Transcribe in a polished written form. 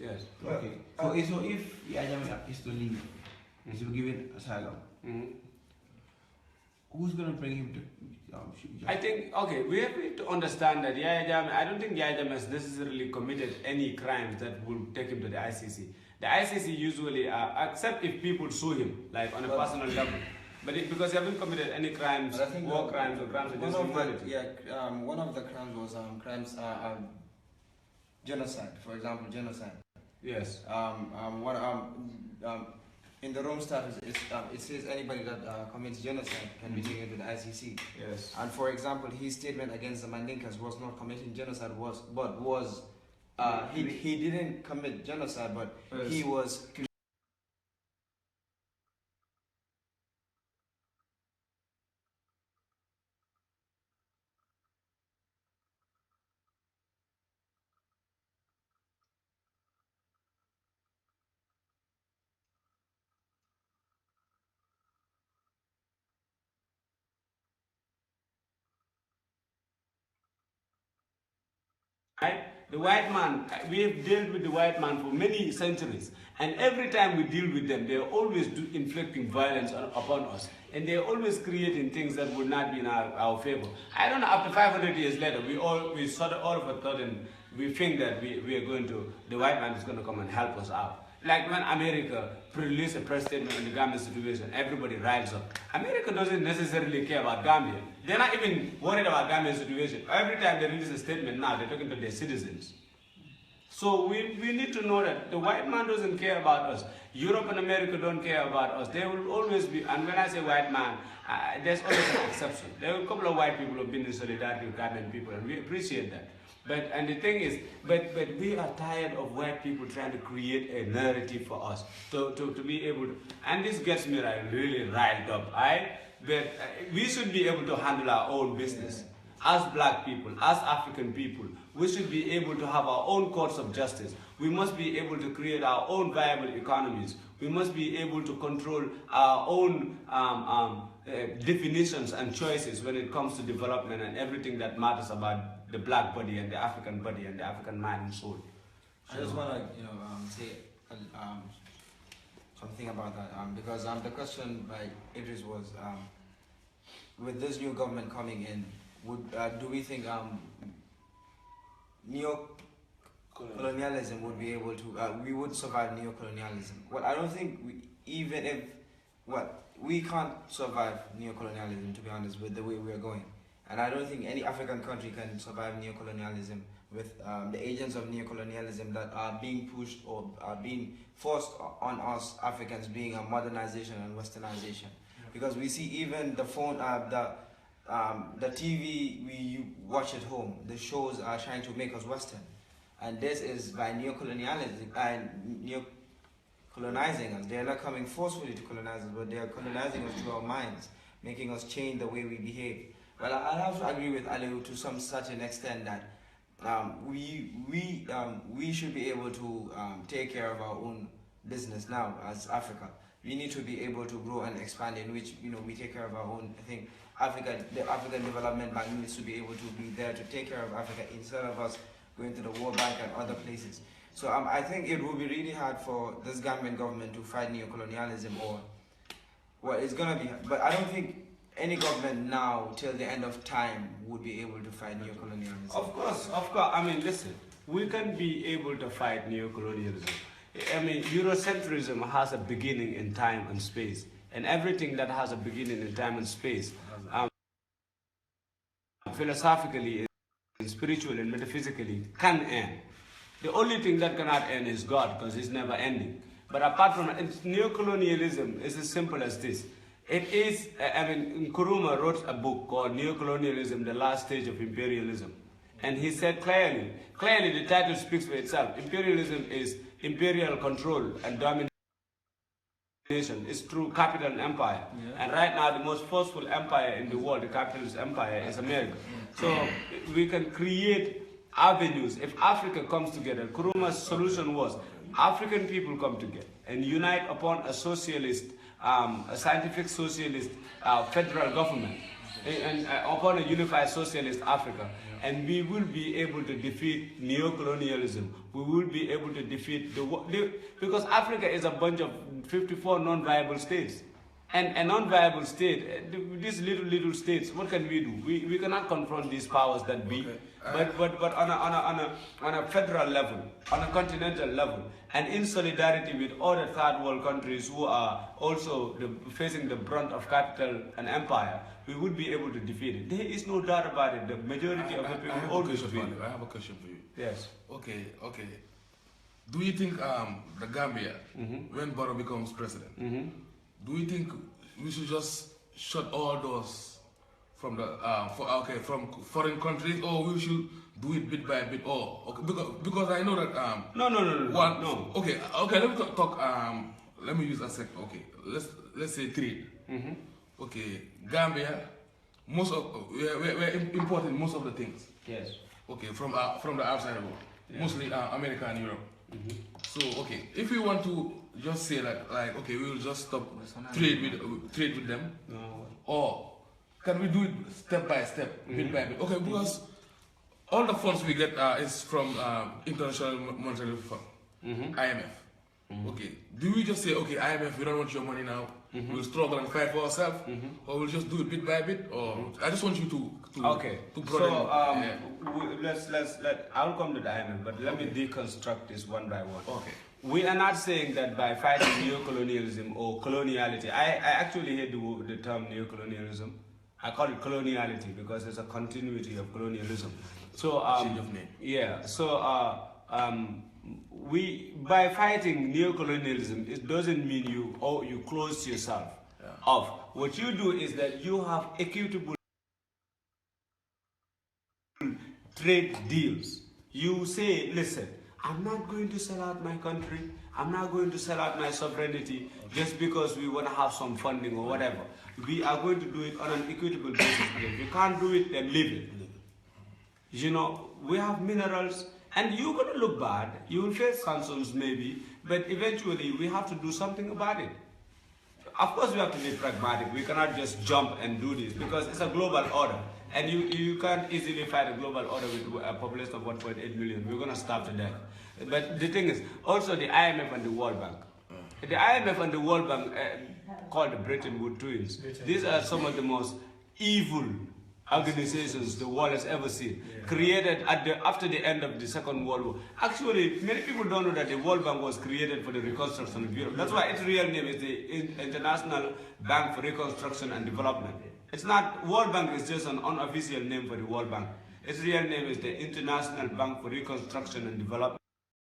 Yes. Okay. So if Yajame is to leave, is to be given asylum, who's gonna bring him to? I think, okay, we have to understand that Yahya Jammeh, I don't think Yahya Jammeh has necessarily committed any crimes that will take him to the ICC. The ICC usually, except if people sue him, like on a personal level. But because he hasn't committed any crimes, war crimes or crimes against humanity. One of the crimes was genocide. For example, genocide. Yes. In the Rome Statute, it says anybody that commits genocide can be taken to the ICC. Yes. And for example, his statement against the Mandinkas was not committing genocide, he didn't commit genocide, but he was. Right? The white man, we have dealt with the white man for many centuries, and every time we deal with them, they are always inflicting violence upon us, and they are always creating things that would not be in our favor. I don't know, after 500 years later, we sort of all of a sudden, we think that the white man is going to come and help us out. Like when America released a press statement on the Gambian situation, everybody riles up. America doesn't necessarily care about Gambia. They're not even worried about Gambian situation. Every time they release a statement now, they're talking to their citizens. So we need to know that the white man doesn't care about us. Europe and America don't care about us. They will always be, and when I say white man, there's always an exception. There are a couple of white people who have been in solidarity with Gambian people, and we appreciate that. And the thing is, but we are tired of white people trying to create a narrative for us to be able to, and this gets me really riled up. But we should be able to handle our own business. As black people, as African people, we should be able to have our own courts of justice. We must be able to create our own viable economies. We must be able to control our own definitions and choices when it comes to development and everything that matters about the black body and the African body and the African mind and soul. I just want to, say something about that because the question by Idris was, with this new government coming in, do we think neo-colonialism would be able to, we would survive neo-colonialism? Well, I don't think we can't survive neo-colonialism, to be honest, with the way we are going. And I don't think any African country can survive neo-colonialism with the agents of neo-colonialism that are being pushed or are being forced on us Africans, being a modernization and westernization. Because we see even the phone, the TV we watch at home, the shows are trying to make us Western. And this is by neo-colonialism and neo-colonizing us. They are not coming forcefully to colonize us, but they are colonizing us through our minds, making us change the way we behave. Well, I have to agree with Aliu to some certain extent that we should be able to take care of our own business now as Africa. We need to be able to grow and expand in which we take care of our own. I think the African Development Bank needs to be able to be there to take care of Africa instead of us going to the World Bank and other places. So I think it will be really hard for this Gambian government to fight neo-colonialism it's gonna be. But I don't think any government now till the end of time would be able to fight neo-colonialism. Of course. I mean, listen, we can be able to fight neo-colonialism. I mean, Eurocentrism has a beginning in time and space, and everything that has a beginning in time and space, philosophically, and spiritually, and metaphysically, can end. The only thing that cannot end is God, because He's never ending. But apart from that, neo-colonialism is as simple as this. It is, Nkrumah wrote a book called Neo-Colonialism, the Last Stage of Imperialism. And he said clearly the title speaks for itself. Imperialism is imperial control and domination. It's through capital and empire. Yeah. And right now the most forceful empire in the world, the capitalist empire, is America. So we can create avenues. If Africa comes together, Nkrumah's solution was African people come together and unite upon a socialist, a scientific socialist federal government, and upon a unified socialist Africa. and we will be able to defeat neo-colonialism. We will be able to defeat because Africa is a bunch of 54 non-viable states. And a non-viable state, these little states, what can we do? We cannot confront these powers that be. Okay. But on a federal level, on a continental level, and in solidarity with other third world countries who are also facing the brunt of capital and empire, we would be able to defeat it. There is no doubt about it. The majority of the people always defeat it. I have a question for you. Yes. Okay. Do you think the Gambia, when Barrow becomes president, do you think we should just shut all doors from the from foreign countries, or we should do it bit by bit, or because I know that no. Okay. Let me talk. Let me use a sec. Okay. Let's say trade. Okay. Gambia, we're importing most of the things. Yes. Okay. From the outside of the world, mostly America and Europe. So okay, if we want to just say that, like, okay, we will just stop trade with them, or can we do it step by step, bit by bit? Okay, because all the funds we get is from International Monetary Fund, IMF. Okay, do we just say, okay, IMF, we don't want your money now, we'll struggle and fight for ourselves, or we'll just do it bit by bit? Or I just want you to broaden. I'll come to the IMF, but let me deconstruct this one by one. Okay. We are not saying that by fighting neo-colonialism or coloniality. I actually hate the term neo-colonialism. I call it coloniality because there's a continuity of colonialism. So change of name. Yeah. So by fighting neo-colonialism, it doesn't mean you close yourself off. What you do is that you have equitable trade deals. You say, listen, I'm not going to sell out my country. I'm not going to sell out my sovereignty just because we want to have some funding or whatever. We are going to do it on an equitable basis. If you can't do it, then leave it. You know, we have minerals, and you're going to look bad. You will face sanctions maybe, but eventually we have to do something about it. Of course, we have to be pragmatic. We cannot just jump and do this because it's a global order. And you can't easily fight a global order with a population of 1.8 million. We're going to starve to death. But the thing is, also the IMF and the World Bank. The IMF and the World Bank, called the Bretton Woods twins, these are some of the most evil organizations the world has ever seen, created after the end of the Second World War. Actually, many people don't know that the World Bank was created for the reconstruction of Europe. That's why its real name is the International Bank for Reconstruction and Development. It's not, World Bank is just an unofficial name for the World Bank. Its real name is the International Bank for Reconstruction and Development.